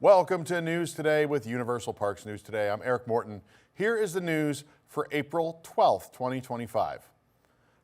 Welcome to News Today with Universal Parks News Today. I'm Eric Morton. Here is the news for April 12th, 2025.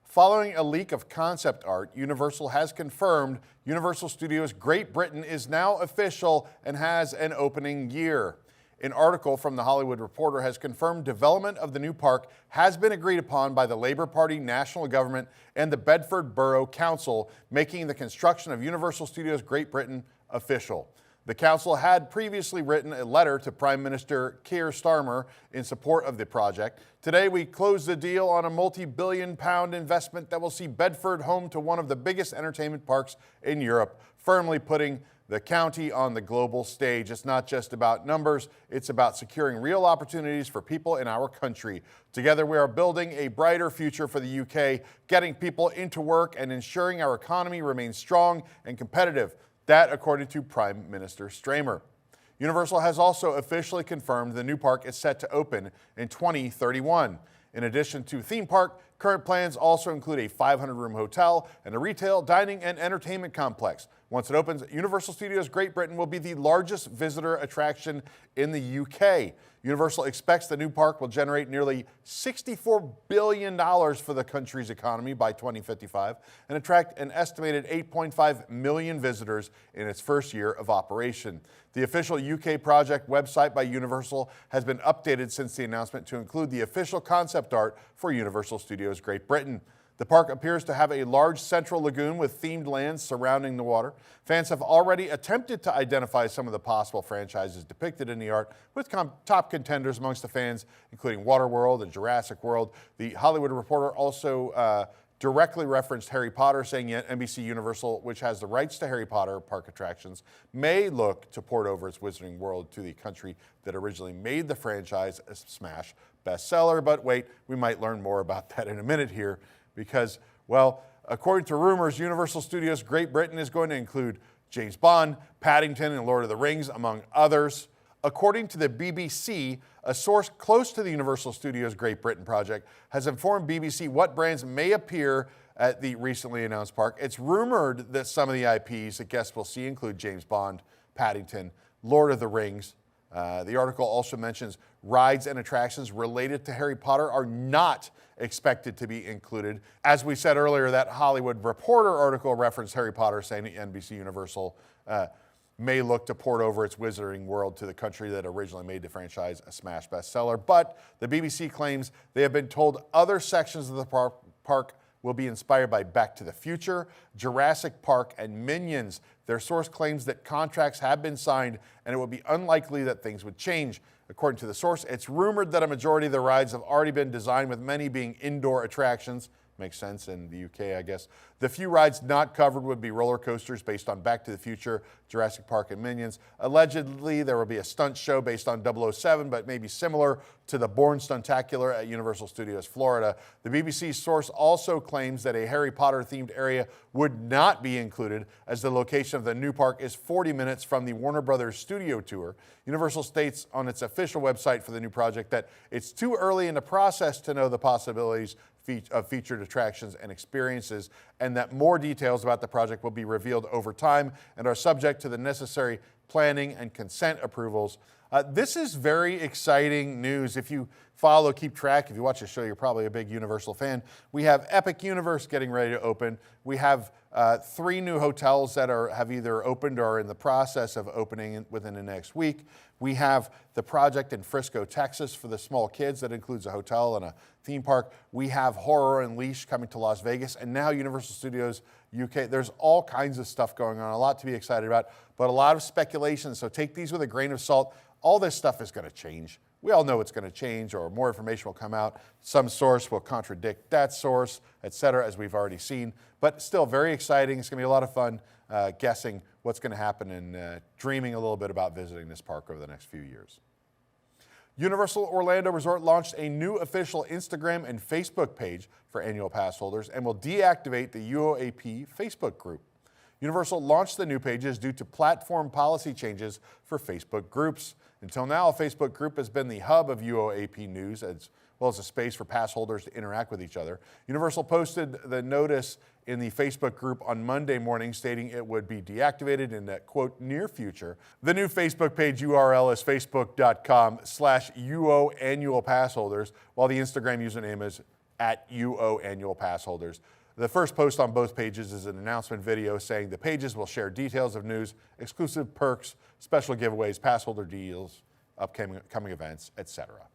Following a leak of concept art, Universal has confirmed Universal Studios Great Britain is now official and has an opening year. An article from The Hollywood Reporter has confirmed development of the new park has been agreed upon by the Labour Party national government and the Bedford Borough Council, making the construction of Universal Studios Great Britain official. The council had previously written a letter to Prime Minister Keir Starmer in support of the project. Today, we closed the deal on a multi-billion-pound investment that will see Bedford home to one of the biggest entertainment parks in Europe, firmly putting the county on the global stage. It's not just about numbers, it's about securing real opportunities for people in our country. Together, we are building a brighter future for the UK, getting people into work and ensuring our economy remains strong and competitive. That, according to Prime Minister Starmer. Universal has also officially confirmed the new park is set to open in 2031. In addition to theme park, current plans also include a 500-room hotel and a retail, dining, and entertainment complex. Once it opens, Universal Studios Great Britain will be the largest visitor attraction in the UK. Universal expects the new park will generate nearly $64 billion for the country's economy by 2055 and attract an estimated 8.5 million visitors in its first year of operation. The official UK project website by Universal has been updated since the announcement to include the official concept art for Universal Studios Great Britain. The park appears to have a large central lagoon with themed lands surrounding the water. Fans have already attempted to identify some of the possible franchises depicted in the art, with top contenders amongst the fans, including Waterworld and Jurassic World. The Hollywood Reporter also directly referenced Harry Potter, saying yet NBC Universal, which has the rights to Harry Potter park attractions, may look to port over its Wizarding World to the country that originally made the franchise a smash bestseller. But wait, we might learn more about that in a minute here. Because, well, according to rumors, Universal Studios Great Britain is going to include James Bond, Paddington, and Lord of the Rings, among others. According to the BBC, a source close to the Universal Studios Great Britain project has informed BBC what brands may appear at the recently announced park. It's rumored that some of the IPs that guests will see include James Bond, Paddington, Lord of the Rings. The article also mentions rides and attractions related to Harry Potter are not expected to be included. As we said earlier, that Hollywood Reporter article referenced Harry Potter, saying that NBC Universal may look to port over its Wizarding World to the country that originally made the franchise a smash bestseller. But the BBC claims they have been told other sections of the park will be inspired by Back to the Future, Jurassic Park, and Minions. Their source claims that contracts have been signed and it would be unlikely that things would change. According to the source, it's rumored that a majority of the rides have already been designed, with many being indoor attractions. Makes sense in the UK, I guess. The few rides not covered would be roller coasters based on Back to the Future, Jurassic Park, and Minions. Allegedly, there will be a stunt show based on 007, but maybe similar to the Bourne Stuntacular at Universal Studios Florida. The BBC source also claims that a Harry Potter-themed area would not be included, as the location of the new park is 40 minutes from the Warner Brothers studio tour. Universal states on its official website for the new project that it's too early in the process to know the possibilities of featured attractions and experiences, and that more details about the project will be revealed over time and are subject to the necessary planning and consent approvals. This is very exciting news. If you keep track, if you watch the show, you're probably a big Universal fan. We have Epic Universe getting ready to open. We have 3 new hotels that have either opened or are in the process of opening within the next week. We have the project in Frisco, Texas for the small kids that includes a hotel and a theme park. We have Horror Unleashed coming to Las Vegas, and now Universal Studios UK. There's all kinds of stuff going on, a lot to be excited about, but a lot of speculation, so take these with a grain of salt. All this stuff is going to change. We all know it's going to change, or more information will come out. Some source will contradict that source, etc., as we've already seen. But still very exciting. It's going to be a lot of fun guessing what's going to happen and dreaming a little bit about visiting this park over the next few years. Universal Orlando Resort launched a new official Instagram and Facebook page for annual pass holders and will deactivate the UOAP Facebook group. Universal launched the new pages due to platform policy changes for Facebook groups. Until now, a Facebook group has been the hub of UOAP news as well as a space for pass holders to interact with each other. Universal posted the notice in the Facebook group on Monday morning stating it would be deactivated in the, quote, near future. The new Facebook page URL is facebook.com/UOAnnualPassholders, while the Instagram username is @UOAnnualPassholders. The first post on both pages is an announcement video saying the pages will share details of news, exclusive perks, special giveaways, pass holder deals, upcoming events, etc.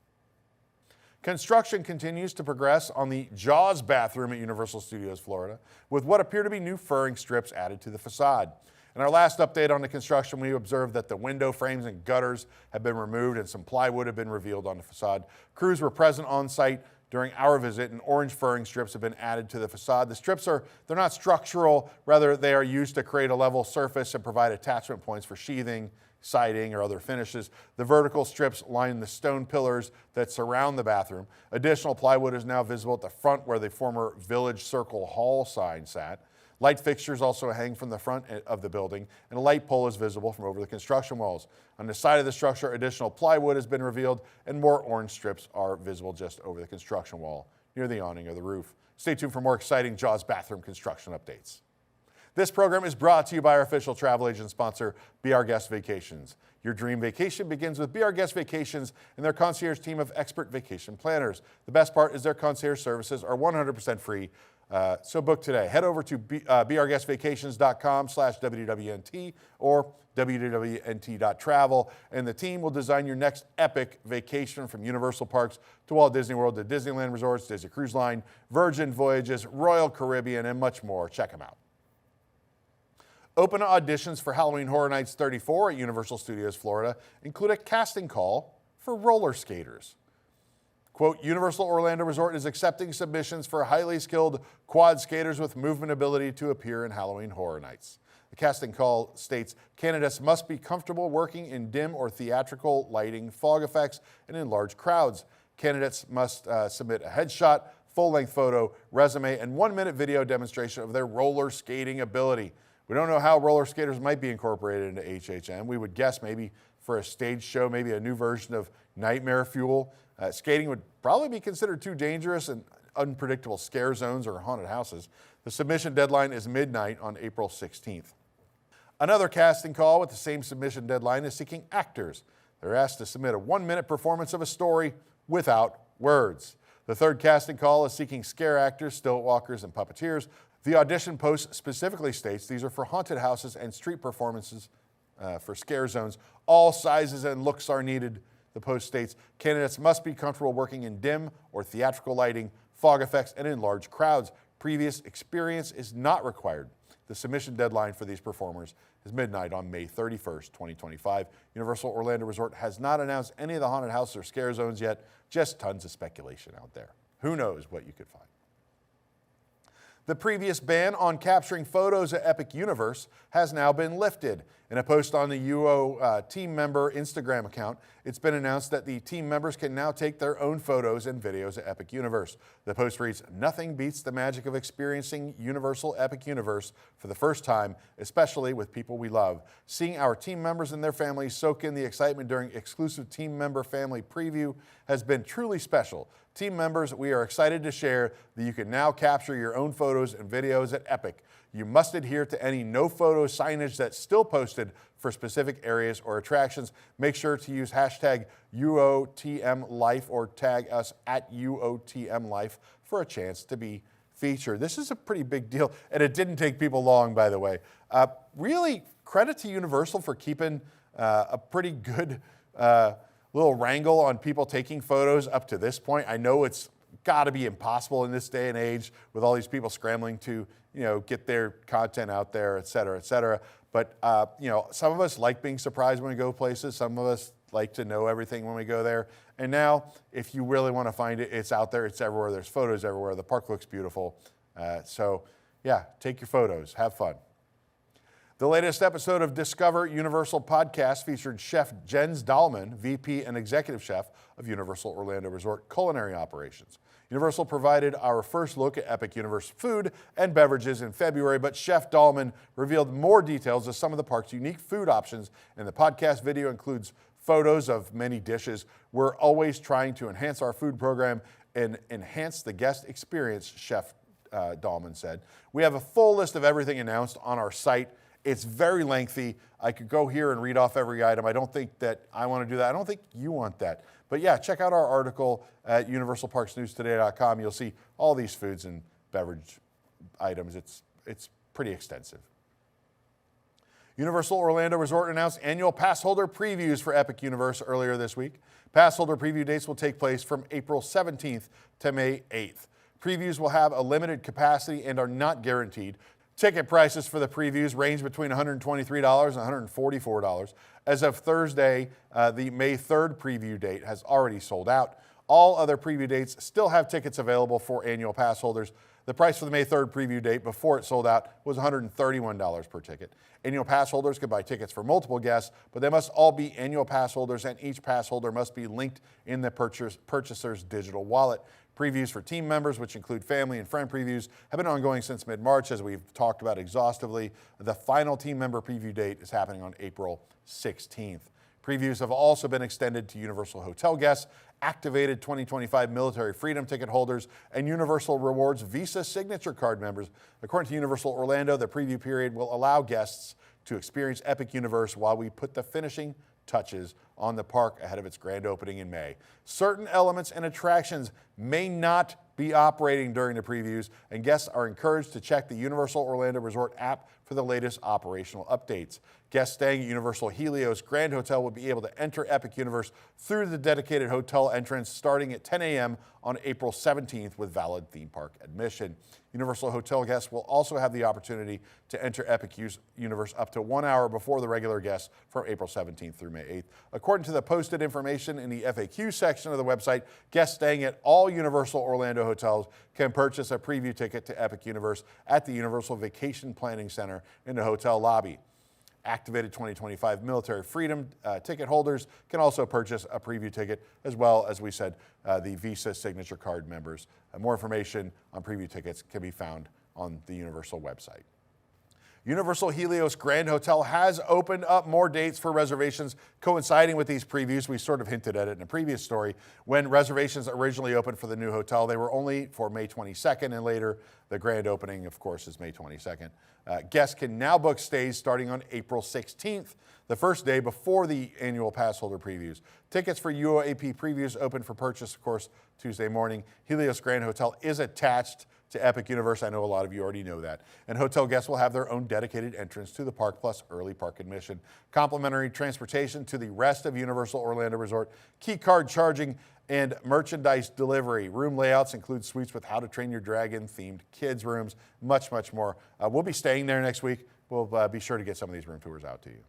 Construction continues to progress on the Jaws bathroom at Universal Studios Florida, with what appear to be new furring strips added to the facade. In our last update on the construction, we observed that the window frames and gutters have been removed and some plywood have been revealed on the facade. Crews were present on site during our visit, and orange furring strips have been added to the facade. The strips they're not structural, rather they are used to create a level surface and provide attachment points for sheathing, siding, or other finishes. The vertical strips line the stone pillars that surround the bathroom. Additional plywood is now visible at the front where the former Village Circle Hall sign sat. Light fixtures also hang from the front of the building, and a light pole is visible from over the construction walls. On the side of the structure, additional plywood has been revealed, and more orange strips are visible just over the construction wall near the awning of the roof. Stay tuned for more exciting Jaws bathroom construction updates. This program is brought to you by our official travel agent sponsor, Be Our Guest Vacations. Your dream vacation begins with Be Our Guest Vacations and their concierge team of expert vacation planners. The best part is their concierge services are 100% free. So book today. Head over to beourguestvacations.com/WWNT or wwnt.travel, and the team will design your next epic vacation from Universal Parks to Walt Disney World to Disneyland Resorts, Disney Cruise Line, Virgin Voyages, Royal Caribbean, and much more. Check them out. Open auditions for Halloween Horror Nights 34 at Universal Studios Florida include a casting call for roller skaters. Quote, Universal Orlando Resort is accepting submissions for highly skilled quad skaters with movement ability to appear in Halloween Horror Nights. The casting call states candidates must be comfortable working in dim or theatrical lighting, fog effects, and in large crowds. Candidates must submit a headshot, full-length photo, resume, and 1-minute video demonstration of their roller skating ability. We don't know how roller skaters might be incorporated into HHN. We would guess maybe for a stage show, maybe a new version of Nightmare Fuel. Skating would probably be considered too dangerous in unpredictable scare zones or haunted houses. The submission deadline is midnight on April 16th. Another casting call with the same submission deadline is seeking actors. They're asked to submit a 1-minute performance of a story without words. The third casting call is seeking scare actors, stilt walkers, and puppeteers. The audition post specifically states these are for haunted houses and street performances for scare zones. All sizes and looks are needed. The post states candidates must be comfortable working in dim or theatrical lighting, fog effects, and in large crowds. Previous experience is not required. The submission deadline for these performers is midnight on May 31st, 2025. Universal Orlando Resort has not announced any of the haunted house or scare zones yet, just tons of speculation out there. Who knows what you could find. The previous ban on capturing photos at Epic Universe has now been lifted. In a post on the UO team member Instagram account, it's been announced that the team members can now take their own photos and videos at Epic Universe. The post reads, "Nothing beats the magic of experiencing Universal Epic Universe for the first time, especially with people we love. Seeing our team members and their families soak in the excitement during exclusive team member family preview has been truly special. Team members, we are excited to share that you can now capture your own photos and videos at Epic. You must adhere to any no photo signage that's still posted for specific areas or attractions. Make sure to use hashtag UOTMLife or tag us at UOTMLife for a chance to be featured." This is a pretty big deal, and it didn't take people long, by the way. Really, credit to Universal for keeping a pretty good little wrangle on people taking photos up to this point. I know it's got to be impossible in this day and age with all these people scrambling to, get their content out there, et cetera, et cetera. But, some of us like being surprised when we go places. Some of us like to know everything when we go there. And now, if you really want to find it, it's out there. It's everywhere. There's photos everywhere. The park looks beautiful. So, yeah, take your photos. Have fun. The latest episode of Discover Universal podcast featured Chef Jens Dahlman, VP and Executive Chef of Universal Orlando Resort Culinary Operations. Universal provided our first look at Epic Universe food and beverages in February, but Chef Dahlman revealed more details of some of the park's unique food options, and the podcast video includes photos of many dishes. We're always trying to enhance our food program and enhance the guest experience, Chef Dahlman said. We have a full list of everything announced on our site. It's very lengthy. I could go here and read off every item. I don't think that I want to do that. I don't think you want that. But yeah, check out our article at universalparksnewstoday.com. You'll see all these foods and beverage items. It's pretty extensive. Universal Orlando Resort announced annual Passholder previews for Epic Universe earlier this week. Passholder preview dates will take place from April 17th to May 8th. Previews will have a limited capacity and are not guaranteed. Ticket prices for the previews range between $123 and $144. As of Thursday, the May 3rd preview date has already sold out. All other preview dates still have tickets available for annual pass holders. The price for the May 3rd preview date before it sold out was $131 per ticket. Annual pass holders could buy tickets for multiple guests, but they must all be annual pass holders, and each pass holder must be linked in the purchaser's digital wallet. Previews for team members, which include family and friend previews, have been ongoing since mid-March, as we've talked about exhaustively. The final team member preview date is happening on April 16th. Previews have also been extended to Universal Hotel guests, activated 2025 Military Freedom ticket holders, and Universal Rewards Visa Signature Card members. According to Universal Orlando, the preview period will allow guests to experience Epic Universe while we put the finishing touches on the park ahead of its grand opening in May. Certain elements and attractions may not be operating during the previews, and guests are encouraged to check the Universal Orlando Resort app for the latest operational updates. Guests staying at Universal Helios Grand Hotel will be able to enter Epic Universe through the dedicated hotel entrance starting at 10 a.m. on April 17th with valid theme park admission. Universal Hotel guests will also have the opportunity to enter Epic Universe up to 1 hour before the regular guests from April 17th through May 8th. According to the posted information in the FAQ section of the website, guests staying at all Universal Orlando hotels can purchase a preview ticket to Epic Universe at the Universal Vacation Planning Center in the hotel lobby. Activated 2025 Military Freedom ticket holders can also purchase a preview ticket, as well as we said, the Visa Signature Card members. More information on preview tickets can be found on the Universal website. Universal Helios Grand Hotel has opened up more dates for reservations coinciding with these previews. We sort of hinted at it in a previous story. When reservations originally opened for the new hotel, they were only for May 22nd, and later the grand opening, of course, is May 22nd. Guests can now book stays starting on April 16th, the first day before the annual pass holder previews. Tickets for UOAP previews open for purchase, of course, Tuesday morning. Helios Grand Hotel is attached to Epic Universe. I know a lot of you already know that. And hotel guests will have their own dedicated entrance to the park, plus early park admission, complimentary transportation to the rest of Universal Orlando Resort, key card charging, and merchandise delivery. Room layouts include suites with How to Train Your Dragon themed kids rooms, much, much more. We'll be staying there next week. We'll be sure to get some of these room tours out to you.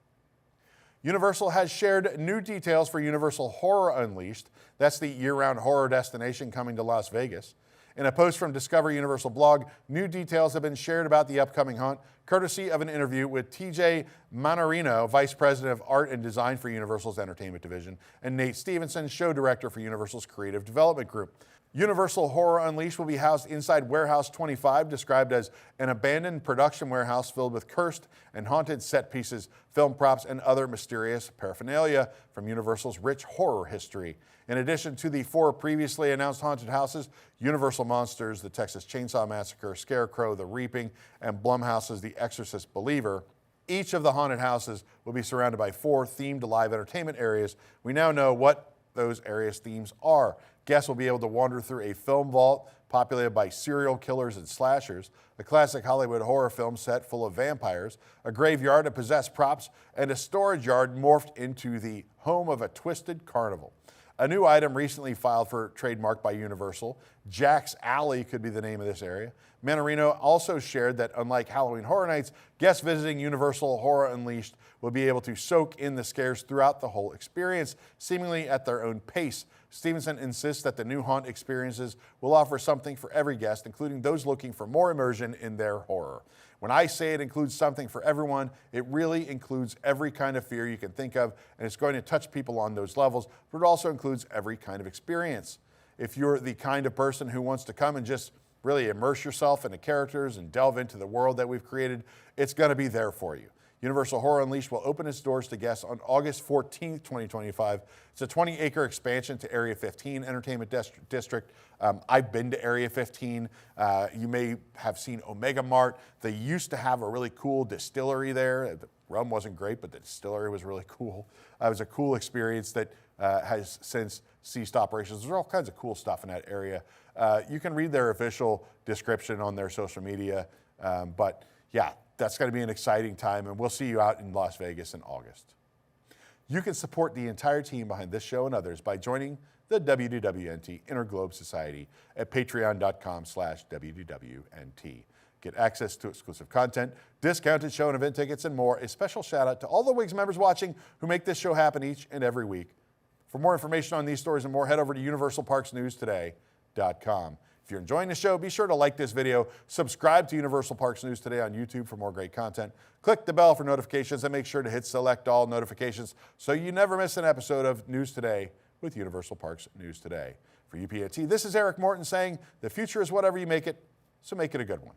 Universal has shared new details for Universal Horror Unleashed. That's the year-round horror destination coming to Las Vegas. In a post from Discover Universal blog, new details have been shared about the upcoming haunt, courtesy of an interview with TJ Manarino, Vice President of Art and Design for Universal's Entertainment Division, and Nate Stevenson, Show Director for Universal's Creative Development Group. Universal Horror Unleashed will be housed inside Warehouse 25, described as an abandoned production warehouse filled with cursed and haunted set pieces, film props, and other mysterious paraphernalia from Universal's rich horror history. In addition to the 4 previously announced haunted houses, Universal Monsters, The Texas Chainsaw Massacre, Scarecrow, The Reaping, and Blumhouse's The Exorcist Believer, each of the haunted houses will be surrounded by 4 themed live entertainment areas. We now know what those areas' themes are. Guests will be able to wander through a film vault populated by serial killers and slashers, a classic Hollywood horror film set full of vampires, a graveyard of possessed props, and a storage yard morphed into the home of a twisted carnival. A new item recently filed for trademark by Universal, Jack's Alley could be the name of this area. Mannarino also shared that unlike Halloween Horror Nights, guests visiting Universal Horror Unleashed will be able to soak in the scares throughout the whole experience, seemingly at their own pace. Stevenson insists that the new haunt experiences will offer something for every guest, including those looking for more immersion in their horror. When I say it includes something for everyone, it really includes every kind of fear you can think of, and it's going to touch people on those levels, but it also includes every kind of experience. If you're the kind of person who wants to come and just really immerse yourself in the characters and delve into the world that we've created, it's going to be there for you. Universal Horror Unleashed will open its doors to guests on August 14th, 2025. It's a 20-acre expansion to Area 15 Entertainment District. I've been to Area 15. You may have seen Omega Mart. They used to have a really cool distillery there. The rum wasn't great, but the distillery was really cool. It was a cool experience that has since ceased operations. There's all kinds of cool stuff in that area. You can read their official description on their social media, but yeah, that's going to be an exciting time, and we'll see you out in Las Vegas in August. You can support the entire team behind this show and others by joining the WDWNT Interglobe Society at patreon.com/WDWNT. Get access to exclusive content, discounted show and event tickets, and more. A special shout out to all the WIGS members watching who make this show happen each and every week. For more information on these stories and more, head over to universalparksnewstoday.com. If you're enjoying the show, be sure to like this video, subscribe to Universal Parks News Today on YouTube for more great content, click the bell for notifications, and make sure to hit select all notifications so you never miss an episode of News Today with Universal Parks News Today. For UPNT, this is Eric Morton saying, the future is whatever you make it, so make it a good one.